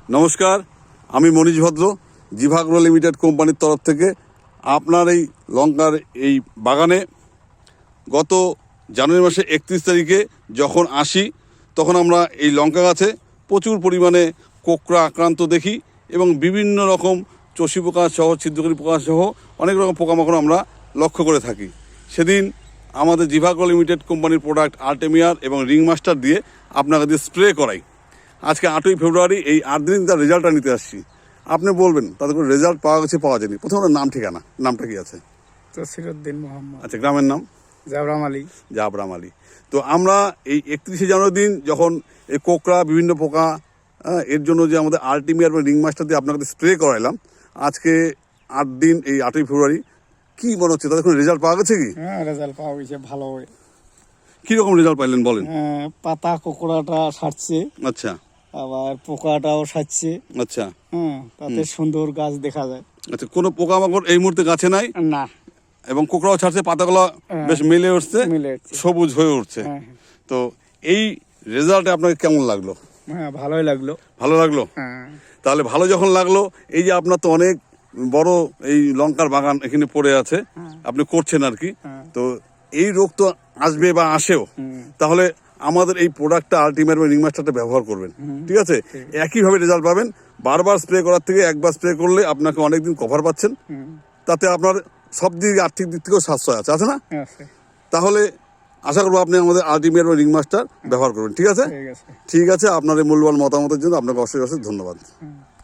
নমস্কার, আমি মনীশ ভদ্র, জিভাগ্রো লিমিটেড কোম্পানির তরফ থেকে আপনার এই লঙ্কার এই বাগানে গত জানুয়ারি মাসে 31 তারিখে যখন আসি তখন আমরা এই লঙ্কা গাছে প্রচুর পরিমাণে কোঁকড়া আক্রান্ত দেখি এবং বিভিন্ন রকম চষি পোকা সহ ছিদ্রকারী পোকা সহ অনেক রকম পোকামাকড় আমরা লক্ষ্য করে থাকি। সেদিন আমাদের জিভাগ্রো লিমিটেড কোম্পানির প্রোডাক্ট আর্টেমিয়ার এবং রিং মাস্টার দিয়ে আপনাকে দিয়ে স্প্রে করাই। আজকে 8ই ফেব্রুয়ারি, এই 8 দিন তার রেজাল্টটা নিতে আসছি। আপনি বলবেন তাদের করে রেজাল্ট পাওয়া গেছে পাওয়া যায়নি। প্রথমে নাম ঠিকানা, নামটা কি আছে? তসিরউদ্দিন মোহাম্মদ। আচ্ছা, গ্রামের নাম? জাবরাম আলী। জাবরাম আলী। তো আমরা এই 31শে জানুয়ারি দিন যখন এই কোঁকড়া বিভিন্ন পোকা এর জন্য যে আমাদের আর্টিমিয়ার বা রিং মাস্টার দিয়ে আপনাকে স্প্রে করাইলাম, আজকে 8 দিন, এই 8ই ফেব্রুয়ারি, কি মনে হচ্ছে তাদের কোনো রেজাল্ট পাওয়া গেছে কি? হ্যাঁ, রেজাল্ট পাওয়া গেছে ভালো। কীরকম রেজাল্ট পাইলেন বলেন? পাতা কোকড়াটা সারছে, আচ্ছা, আবার পোকাটাও সারছে। আচ্ছা, তাতে সুন্দর গাছ দেখা যায়। আচ্ছা, কোনো পোকামাকড় এই মুহূর্তে গাছে নাই না, এবং কোঁকড়াও ছাড়ছে, পাতাগুলো বেশ মেলে উঠছে, সবুজ হয়ে উঠছে। তো এই রেজাল্টে আপনাকে কেমন লাগলো? হ্যাঁ, ভালোই লাগলো। ভালো লাগলো? তাহলে ভালো যখন লাগলো, এই যে আপনার তো অনেক বড় এই লঙ্কার বাগান এখানে পড়ে আছে, আপনি করছেন আর কি, তো এই রোগ তো আসবে বা আসেও, তাহলে আমাদের এই প্রোডাক্টটা আল্টিমেট বা রিং মাস্টারটা ব্যবহার করবেন, ঠিক আছে? একইভাবে রেজাল্ট পাবেন। বারবার স্প্রে করার থেকে একবার স্প্রে করলে আপনাকে অনেকদিন কভার পাচ্ছেন, তাতে আপনার সব দিক আর্থিক দিক থেকেও সাশ্রয় আছে, আছে না? তাহলে আশা করবো আপনি আমাদের আল্টিমেট বা রিং মাস্টার ব্যবহার করবেন, ঠিক আছে? ঠিক আছে, আপনার এই মূল্যবান মতামতের জন্য আপনাকে অশেষ অশেষ ধন্যবাদ।